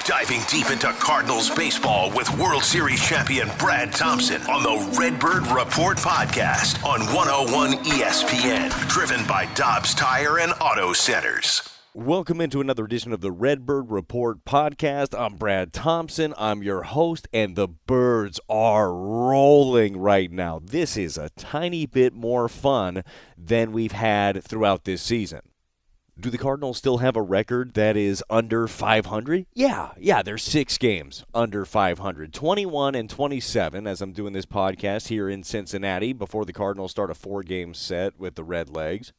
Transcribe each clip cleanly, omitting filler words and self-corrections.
Diving deep into Cardinals baseball with World Series champion Brad Thompson on the Redbird Report podcast on 101 ESPN, driven by Dobbs Tire and Auto Centers. Welcome into another edition of the Redbird Report podcast. I'm Brad Thompson. I'm your host, and the birds are rolling right now. This is a tiny bit more fun than we've had throughout this season. Do the Cardinals still have a record that is under 500? Yeah, there's 6 games under 500. 21 and 27 as I'm doing this podcast here in Cincinnati before the Cardinals start a 4-game set with the Redlegs.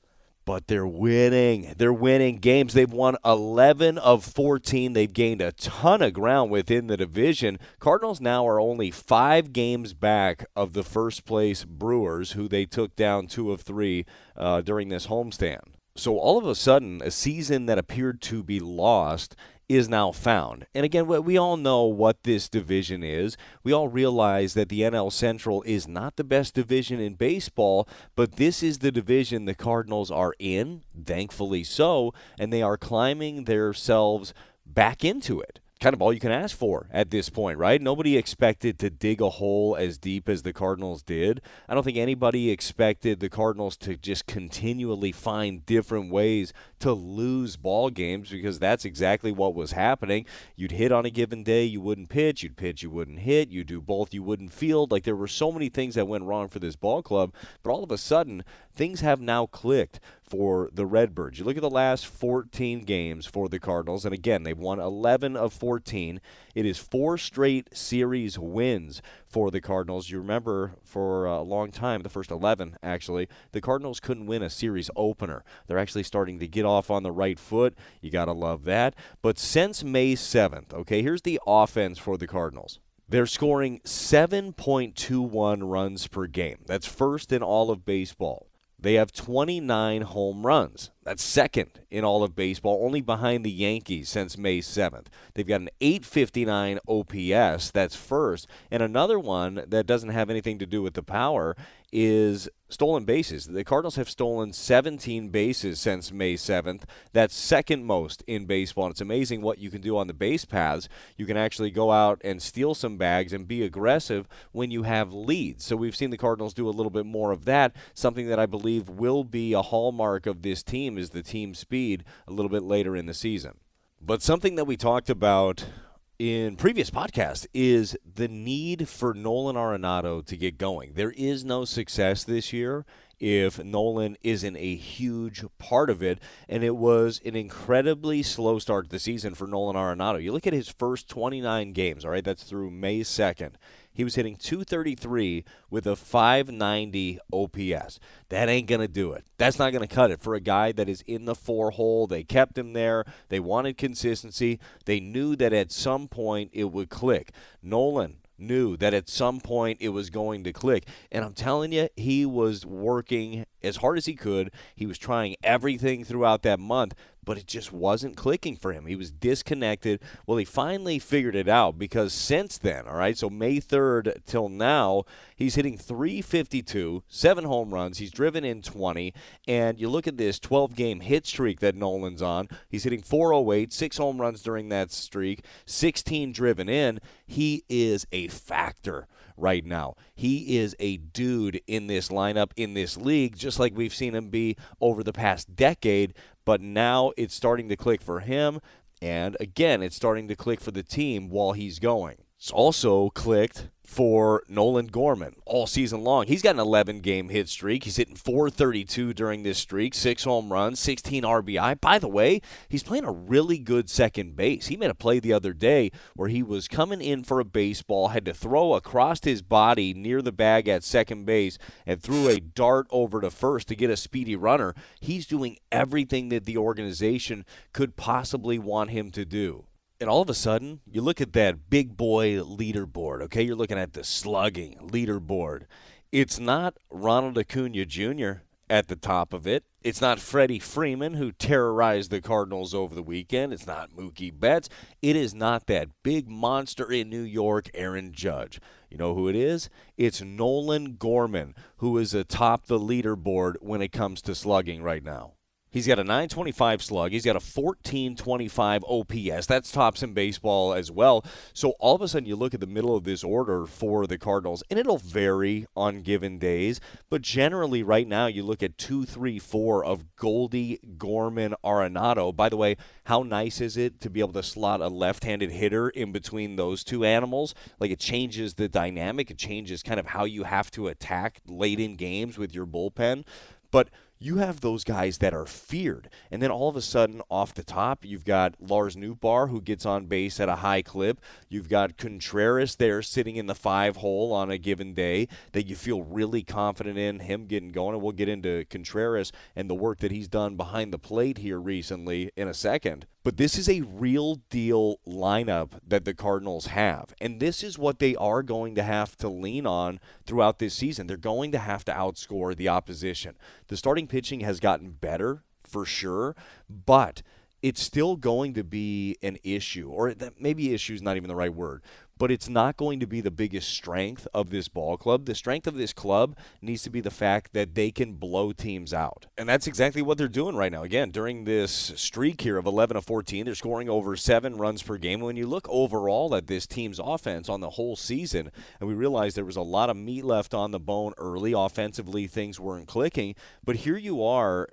But they're winning. They're winning games. They've won 11 of 14. They've gained a ton of ground within the division. Cardinals now are only 5 games back of the first-place Brewers, who they took down 2 of 3 during this homestand. So all of a sudden, a season that appeared to be lost is now found. And again, we all know what this division is. We all realize that the NL Central is not the best division in baseball, but this is the division the Cardinals are in, thankfully so, and they are climbing themselves back into it. Kind of all you can ask for at this point, right? Nobody expected to dig a hole as deep as the Cardinals did. I don't think anybody expected the Cardinals to just continually find different ways to lose ball games, because that's exactly what was happening. You'd hit on a given day, you wouldn't pitch. You'd pitch, you wouldn't hit. You'd do both, you wouldn't field. Like, there were so many things that went wrong for this ball club, but all of a sudden, things have now clicked for the Redbirds. You look at the last 14 games for the Cardinals, and again, they've won 11 of 14. It is 4 straight series wins for the Cardinals. You remember for a long time, the first 11 actually, the Cardinals couldn't win a series opener. They're actually starting to get off on the right foot. You got to love that. But since May 7th, okay, here's the offense for the Cardinals. They're scoring 7.21 runs per game. That's first in all of baseball. They have 29 home runs. That's second in all of baseball, only behind the Yankees since May 7th. They've got an .859 OPS. That's first. And another one that doesn't have anything to do with the power is stolen bases. The Cardinals have stolen 17 bases since May 7th. That's second most in baseball. And it's amazing what you can do on the base paths. You can actually go out and steal some bags and be aggressive when you have leads. So we've seen the Cardinals do a little bit more of that. Something that I believe will be a hallmark of this team is the team speed a little bit later in the season. But something that we talked about in previous podcasts is the need for Nolan Arenado to get going. There is no success this year if Nolan isn't a huge part of it, and it was an incredibly slow start to the season for Nolan Arenado. You look at his first 29 games, all right, that's through May 2nd. He was hitting .233 with a .590 OPS. That ain't going to do it. That's not going to cut it for a guy that is in the 4-hole. They kept him there. They wanted consistency. They knew that at some point it would click. Nolan knew that at some point it was going to click. And I'm telling you, he was working as hard as he could. He was trying everything throughout that month, but it just wasn't clicking for him. He was disconnected. Well, he finally figured it out, because since then, all right, so May 3rd till now, he's hitting .352, 7 home runs. He's driven in 20, and you look at this 12-game hit streak that Nolan's on. He's hitting .408, 6 home runs during that streak, 16 driven in. He is a factor right now. He is a dude in this lineup, in this league, just like we've seen him be over the past decade. But now it's starting to click for him, and again, it's starting to click for the team while he's going. It's also clicked for Nolan Gorman all season long. He's got an 11-game hit streak. He's hitting .432 during this streak, 6 home runs, 16 RBI. By the way, he's playing a really good second base. He made a play the other day where he was coming in for a baseball, had to throw across his body near the bag at second base, and threw a dart over to first to get a speedy runner. He's doing everything that the organization could possibly want him to do. And all of a sudden, you look at that big boy leaderboard, okay? You're looking at the slugging leaderboard. It's not Ronald Acuna Jr. at the top of it. It's not Freddie Freeman, who terrorized the Cardinals over the weekend. It's not Mookie Betts. It is not that big monster in New York, Aaron Judge. You know who it is? It's Nolan Gorman, who is atop the leaderboard when it comes to slugging right now. He's got a 925 slug. He's got a 1425 OPS. That's tops in baseball as well. So all of a sudden you look at the middle of this order for the Cardinals, and it'll vary on given days. But generally right now you look at 2, 3, 4 of Goldie, Gorman, Arenado. By the way, how nice is it to be able to slot a left-handed hitter in between those two animals? Like, it changes the dynamic. It changes kind of how you have to attack late in games with your bullpen. But you have those guys that are feared. And then all of a sudden, off the top, you've got Lars Nootbaar, who gets on base at a high clip. You've got Contreras there sitting in the 5-hole on a given day that you feel really confident in him getting going. And we'll get into Contreras and the work that he's done behind the plate here recently in a second. But this is a real deal lineup that the Cardinals have. And this is what they are going to have to lean on throughout this season. They're going to have to outscore the opposition. The starting pitching has gotten better for sure, but it's still going to be an issue, or maybe issue is not even the right word, but it's not going to be the biggest strength of this ball club. The strength of this club needs to be the fact that they can blow teams out. And that's exactly what they're doing right now. Again, during this streak here of 11 of 14, they're scoring over 7 runs per game. When you look overall at this team's offense on the whole season, and we realize there was a lot of meat left on the bone early. Offensively, things weren't clicking. But here you are,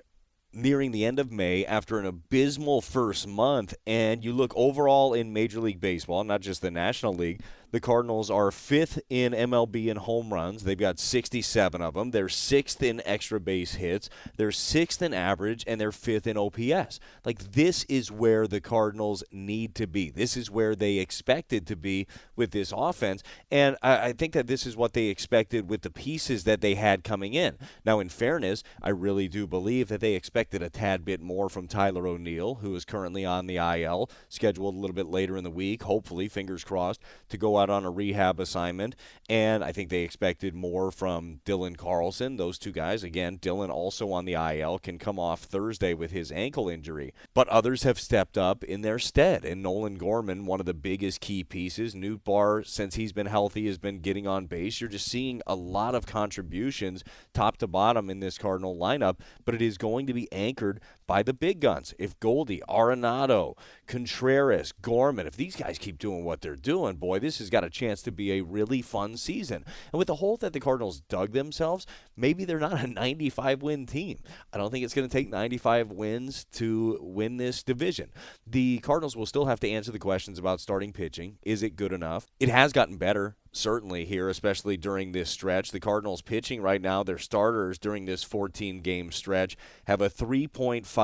nearing the end of May after an abysmal first month, and you look overall in Major League Baseball, not just the National League, the Cardinals are 5th in MLB in home runs. They've got 67 of them. They're 6th in extra base hits. They're 6th in average, and they're 5th in OPS. Like, this is where the Cardinals need to be. This is where they expected to be with this offense, and I think that this is what they expected with the pieces that they had coming in. Now, in fairness, I really do believe that they expected a tad bit more from Tyler O'Neill, who is currently on the IL, scheduled a little bit later in the week, hopefully, fingers crossed, to go out on a rehab assignment. And I think they expected more from Dylan Carlson. Those two guys, again, Dylan also on the IL, can come off Thursday with his ankle injury. But others have stepped up in their stead. And Nolan Gorman, one of the biggest key pieces. Nootbaar, since he's been healthy, has been getting on base. You're just seeing a lot of contributions top to bottom in this Cardinal lineup, but it is going to be anchored by the big guns. If Goldie, Arenado, Contreras, Gorman, if these guys keep doing what they're doing, boy, this has got a chance to be a really fun season. And with the hole that the Cardinals dug themselves, maybe they're not a 95-win team. I don't think it's going to take 95 wins to win this division. The Cardinals will still have to answer the questions about starting pitching. Is it good enough? It has gotten better, certainly here, especially during this stretch. The Cardinals pitching right now, their starters during this 14-game stretch have a 3.58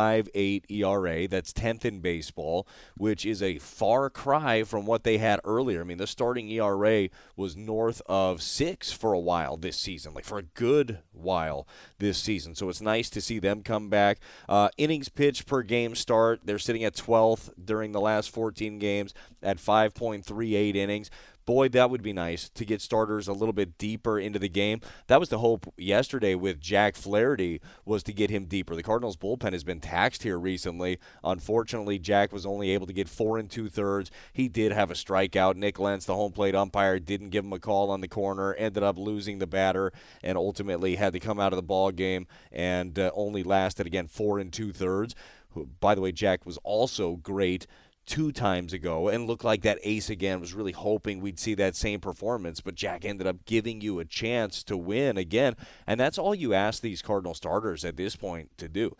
ERA. That's 10th in baseball, which is a far cry from what they had earlier. I mean, the starting ERA was north of 6 for a while this season, like for a good while this season. So it's nice to see them come back. Innings pitched per game start, they're sitting at 12th during the last 14 games at 5.38 innings. Boy, that would be nice to get starters a little bit deeper into the game. That was the hope yesterday with Jack Flaherty, was to get him deeper. The Cardinals bullpen has been taxed here recently. Unfortunately, Jack was only able to get 4 2/3. He did have a strikeout. Nick Lentz, the home plate umpire, didn't give him a call on the corner, ended up losing the batter, and ultimately had to come out of the ball game and only lasted, again, 4 2/3. By the way, Jack was also great 2 times ago and looked like that ace again. Was really hoping we'd see that same performance, but Jack ended up giving you a chance to win again, and that's all you ask these Cardinal starters at this point to do.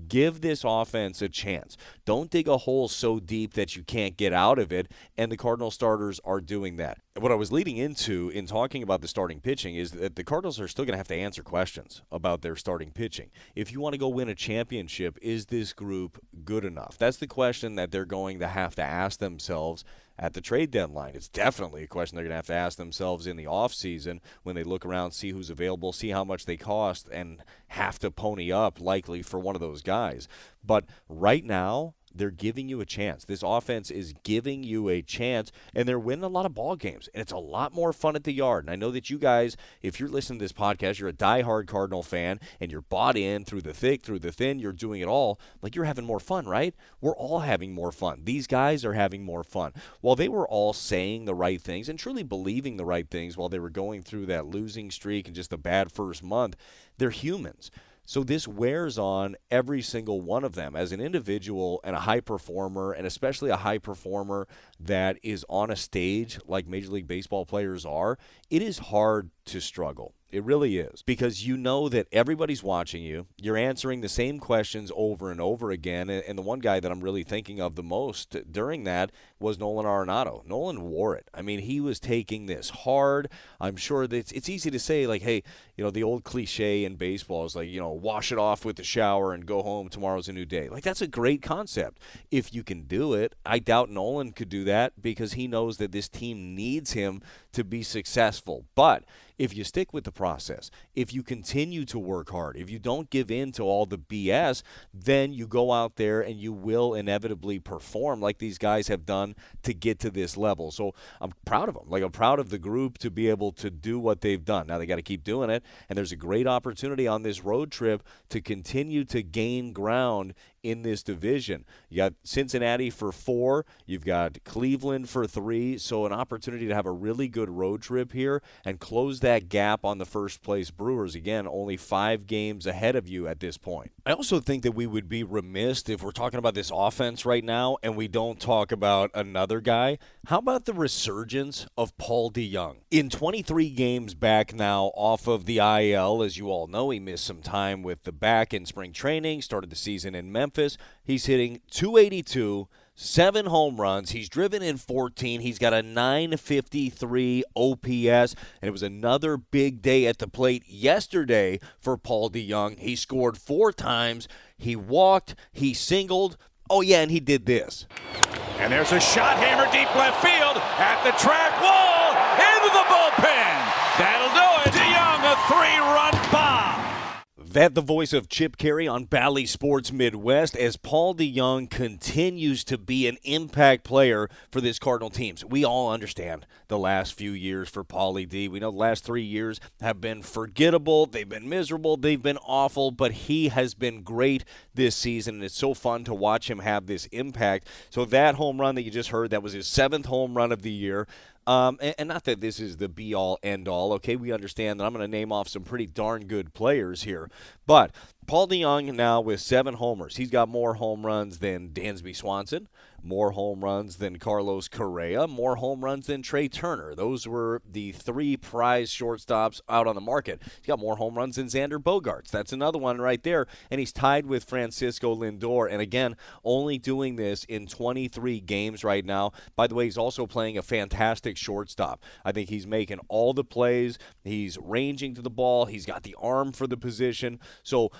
Give this offense a chance. Don't dig a hole so deep that you can't get out of it, and the Cardinal starters are doing that. What I was leading into in talking about the starting pitching is that the Cardinals are still going to have to answer questions about their starting pitching. If you want to go win a championship, is this group good enough? That's the question that they're going to have to ask themselves at the trade deadline. It's definitely a question they're going to have to ask themselves in the offseason when they look around, see who's available, see how much they cost, and have to pony up likely for one of those guys. But right now, they're giving you a chance. This offense is giving you a chance, and they're winning a lot of ball games, and it's a lot more fun at the yard. And I know that you guys, if you're listening to this podcast, you're a diehard Cardinal fan, and you're bought in through the thick, through the thin, you're doing it all. Like, you're having more fun, right? We're all having more fun. These guys are having more fun. While they were all saying the right things and truly believing the right things while they were going through that losing streak and just a bad first month, they're humans. So this wears on every single one of them as an individual and a high performer, and especially a high performer that is on a stage like Major League Baseball players are. It is hard to struggle. It really is, because you know that everybody's watching you. You're answering the same questions over and over again, and the one guy that I'm really thinking of the most during that was Nolan Arenado. Nolan wore it. I mean, he was taking this hard. I'm sure that it's easy to say, like, hey, the old cliche in baseball is like, wash it off with the shower and go home. Tomorrow's a new day. Like, that's a great concept. If you can do it, I doubt Nolan could do that because he knows that this team needs him to be successful. But if you stick with the process, if you continue to work hard, if you don't give in to all the BS, then you go out there and you will inevitably perform like these guys have done to get to this level. So I'm proud of them. Like, I'm proud of the group to be able to do what they've done. Now they got to keep doing it, and there's a great opportunity on this road trip to continue to gain ground in this division. You got Cincinnati for 4, you've got Cleveland for 3, so an opportunity to have a really good road trip here and close that gap on the first place Brewers. Again, only 5 games ahead of you at this point. I also think that we would be remiss if we're talking about this offense right now and we don't talk about another guy. How about the resurgence of Paul DeJong? In 23 games back now off of the IL, as you all know, he missed some time with the back in spring training, started the season in Memphis. He's hitting .282, 7 home runs. He's driven in 14. He's got a .953 OPS, and it was another big day at the plate yesterday for Paul DeJong. He scored 4 times. He walked. He singled. Oh, yeah, and he did this. And there's a shot hammered deep left field at the track wall, into the bullpen. That'll do it. DeJong, a 3-run bomb. That the voice of Chip Carey on Bally Sports Midwest as Paul DeJong continues to be an impact player for this Cardinal teams. We all understand the last few years for Paulie D. We know the last 3 years have been forgettable. They've been miserable. They've been awful, but he has been great this season, and it's so fun to watch him have this impact. So that home run that you just heard, that was his 7th home run of the year. And not that this is the be-all, end-all, okay? We understand that I'm going to name off some pretty darn good players here. But Paul DeJong now with 7 homers. He's got more home runs than Dansby Swanson, more home runs than Carlos Correa, more home runs than Trey Turner. Those were the 3 prize shortstops out on the market. He's got more home runs than Xander Bogaerts. That's another one right there. And he's tied with Francisco Lindor. And again, only doing this in 23 games right now. By the way, he's also playing a fantastic shortstop. I think he's making all the plays. He's ranging to the ball. He's got the arm for the position. So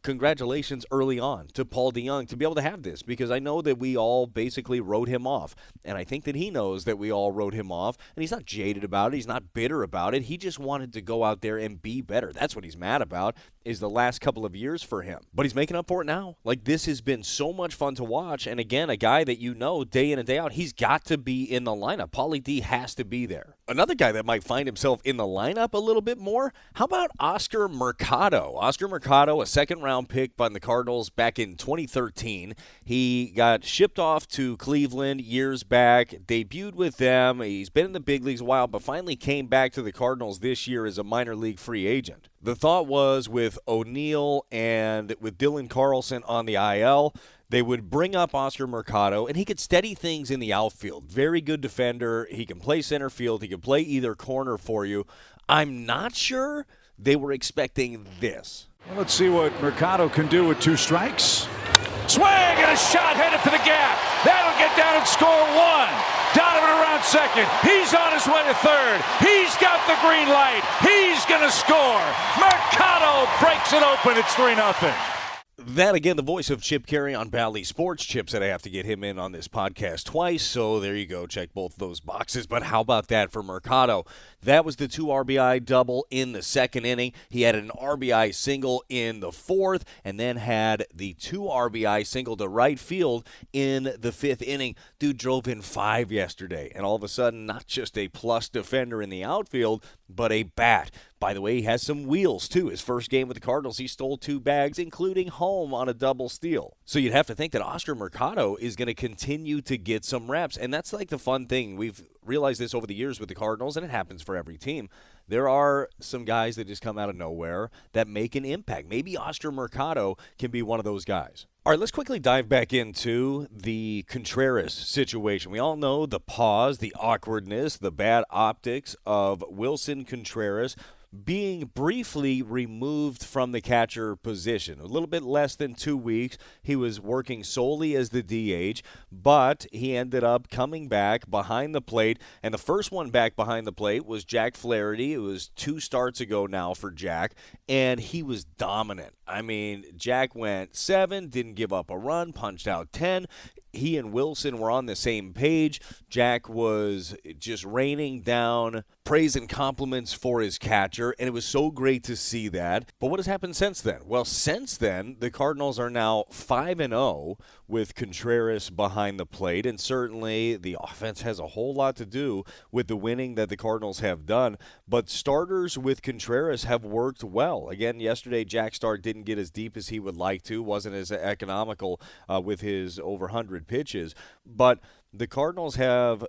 congratulations early on to Paul DeJong to be able to have this, because I know that we all basically wrote him off. And I think that he knows that we all wrote him off. And he's not jaded about it. He's not bitter about it. He just wanted to go out there and be better. That's what he's mad about, is the last couple of years for him. But he's making up for it now. Like, this has been so much fun to watch. And again, a guy that you know day in and day out, he's got to be in the lineup. Paulie D has to be there. Another guy that might find himself in the lineup a little bit more, how about Oscar Mercado? Oscar Mercado, a second-round pick by the Cardinals back in 2013. He got shipped off to Cleveland years back, debuted with them. He's been in the big leagues a while, but finally came back to the Cardinals this year as a minor league free agent. The thought was with O'Neill and with Dylan Carlson on the IL, they would bring up Oscar Mercado, and he could steady things in the outfield. Very good defender. He can play center field. He can play either corner for you. I'm not sure they were expecting this. Well, let's see what Mercado can do with 2 strikes. Swing and a shot headed for the gap. That'll get down and score 1. Donovan around second. He's on his way to third. He's got the green light. He's going to score. Mercado breaks it open. It's 3-0. That, again, the voice of Chip Carey on Bally Sports. Chip said I have to get him in on this podcast twice, so there you go. Check both those boxes. But how about that for Mercado? That was the 2 RBI double in the 2nd inning. He had an RBI single in the 4th, and then had the 2 RBI single to right field in the 5th inning. Dude drove in 5 yesterday, and all of a sudden, not just a plus defender in the outfield, but a bat. By the way, he has some wheels, too. His first game with the Cardinals, he stole 2 bags, including home on a double steal. So you'd have to think that Oscar Mercado is going to continue to get some reps. And that's like the fun thing. We've realized this over the years with the Cardinals, and it happens for every team. There are some guys that just come out of nowhere that make an impact. Maybe Oscar Mercado can be one of those guys. All right, let's quickly dive back into the Contreras situation. We all know the pause, the awkwardness, the bad optics of Wilson Contreras being briefly removed from the catcher position. A little bit less than 2 weeks. He was working solely as the DH, but he ended up coming back behind the plate, and the first one back behind the plate was Jack Flaherty. It was 2 starts ago now for Jack, and he was dominant. I mean, Jack went 7, didn't give up a run, punched out 10. He and Wilson were on the same page. Jack was just raining down praise and compliments for his catcher, and it was so great to see that. But what has happened since then? Well, since then, the Cardinals are now 5-0 with Contreras behind the plate, and certainly the offense has a whole lot to do with the winning that the Cardinals have done. But starters with Contreras have worked well. Again, yesterday, Jack's start didn't get as deep as he would like to, wasn't as economical with his over 100 pitches, but the Cardinals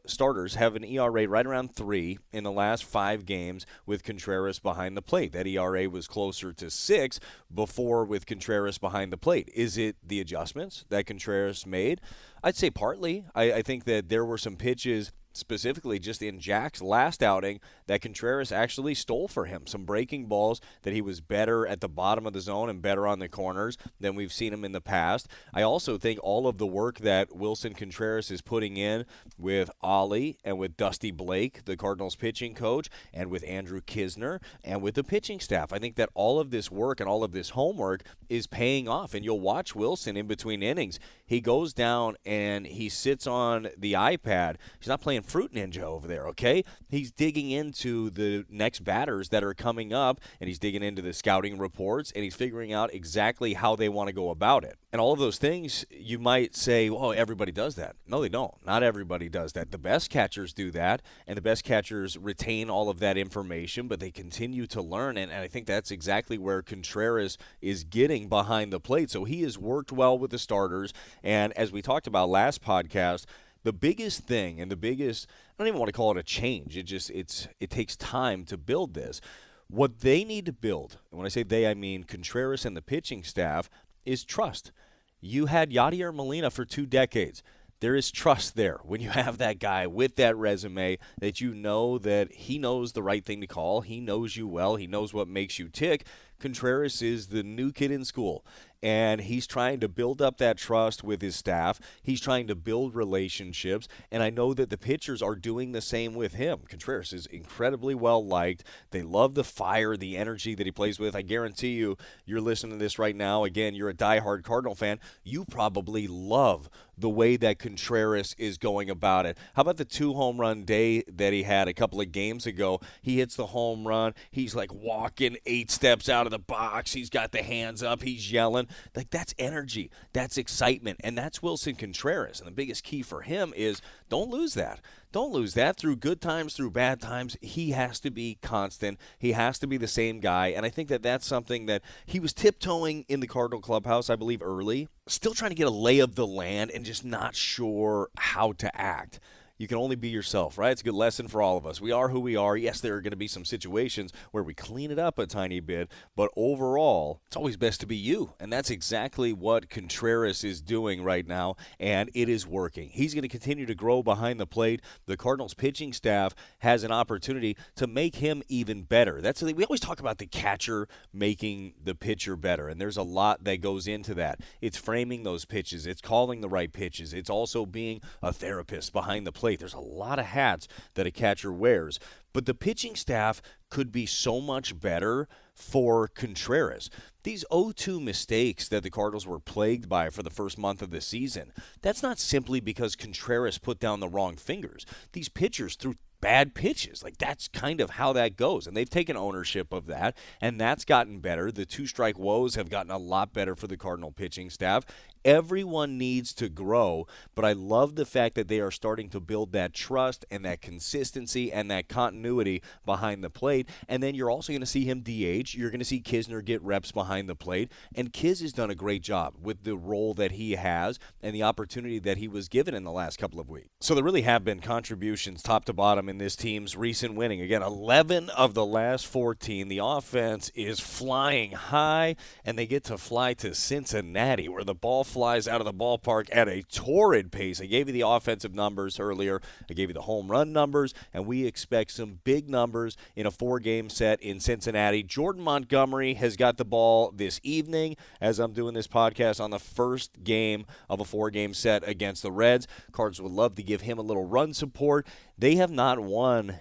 starters have an ERA right around 3 in the last 5 games with Contreras behind the plate. That ERA was closer to 6 before with Contreras behind the plate. Is it the adjustments that Contreras made? I'd say partly. I think that there were some pitches specifically just in Jack's last outing that Contreras actually stole for him. Some breaking balls that he was better at the bottom of the zone and better on the corners than we've seen him in the past. I also think all of the work that Wilson Contreras is putting in with Ollie and with Dusty Blake, the Cardinals pitching coach, and with Andrew Kisner and with the pitching staff, I think that all of this work and all of this homework is paying off. And you'll watch Wilson in between innings. He goes down and he sits on the iPad. He's not playing Fruit Ninja over there, okay? He's digging into the next batters that are coming up, and he's digging into the scouting reports, and he's figuring out exactly how they want to go about it. And all of those things, you might say, oh, everybody does that. No, they don't. Not everybody does that. The best catchers do that, and the best catchers retain all of that information, but they continue to learn, and I think that's exactly where Contreras is getting behind the plate. So he has worked well with the starters, and as we talked about last podcast, the biggest thing and I don't even want to call it a change. It takes time to build this. What they need to build, and when I say they, I mean Contreras and the pitching staff, is trust. You had Yadier Molina for 2 decades. There is trust there when you have that guy with that resume that you know that he knows the right thing to call. He knows you well. He knows what makes you tick. Contreras is the new kid in school, and he's trying to build up that trust with his staff. He's trying to build relationships, and I know that the pitchers are doing the same with him. Contreras is incredibly well-liked. They love the fire, the energy that he plays with. I guarantee you, you're listening to this right now. Again, you're a diehard Cardinal fan. You probably love the way that Contreras is going about it. How about the 2-home-run day that he had a couple of games ago? He hits the home run. He's like walking 8 steps out of the box. He's got the hands up. He's yelling. Like, that's energy. That's excitement. And that's Wilson Contreras. And the biggest key for him is don't lose that. Don't lose that. Through good times, through bad times, he has to be constant. He has to be the same guy. And I think that that's something that he was tiptoeing in the Cardinal clubhouse, I believe, early. Still trying to get a lay of the land and just not sure how to act. You can only be yourself, right? It's a good lesson for all of us. We are who we are. Yes, there are going to be some situations where we clean it up a tiny bit, but overall, it's always best to be you. And that's exactly what Contreras is doing right now, and it is working. He's going to continue to grow behind the plate. The Cardinals pitching staff has an opportunity to make him even better. We always talk about the catcher making the pitcher better, and there's a lot that goes into that. It's framing those pitches. It's calling the right pitches. It's also being a therapist behind the plate. There's a lot of hats that a catcher wears, but the pitching staff could be so much better for Contreras. These 0-2 mistakes that the Cardinals were plagued by for the first month of the season, that's not simply because Contreras put down the wrong fingers. These pitchers threw bad pitches. Like, that's kind of how that goes, and they've taken ownership of that, and that's gotten better. The 2-strike woes have gotten a lot better for the Cardinal pitching staff, Everyone needs to grow, but I love the fact that they are starting to build that trust and that consistency and that continuity behind the plate. And then you're also going to see him DH. You're going to see Kisner get reps behind the plate. And Kiz has done a great job with the role that he has and the opportunity that he was given in the last couple of weeks. So there really have been contributions top to bottom in this team's recent winning. Again, 11 of the last 14. The offense is flying high, and they get to fly to Cincinnati, where the ball flies out of the ballpark at a torrid pace. I gave you the offensive numbers earlier. I gave you the home run numbers, and we expect some big numbers in a 4-game set in Cincinnati. Jordan Montgomery has got the ball this evening as I'm doing this podcast on the first game of a 4-game set against the Reds. Cards would love to give him a little run support. They have not won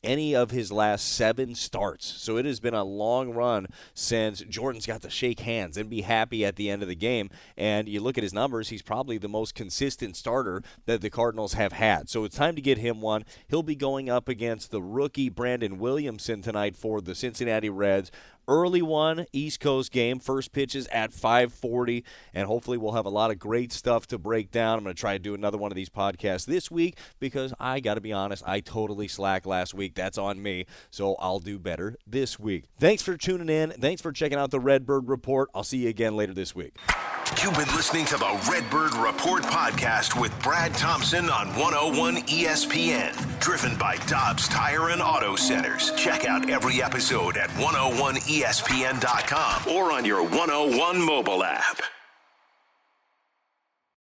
any of his last 7 starts. So it has been a long run since Jordan's got to shake hands and be happy at the end of the game. And you look at his numbers, he's probably the most consistent starter that the Cardinals have had. So it's time to get him one. He'll be going up against the rookie Brandon Williamson tonight for the Cincinnati Reds. Early one, East Coast game. First pitch is at 5:40, and hopefully we'll have a lot of great stuff to break down. I'm going to try to do another one of these podcasts this week because I got to be honest, I totally slacked last week. That's on me, so I'll do better this week. Thanks for tuning in. Thanks for checking out the Redbird Report. I'll see you again later this week. You've been listening to the Redbird Report podcast with Brad Thompson on 101 ESPN. Driven by Dobbs Tire and Auto Centers. Check out every episode at 101ESPN.com or on your 101 mobile app.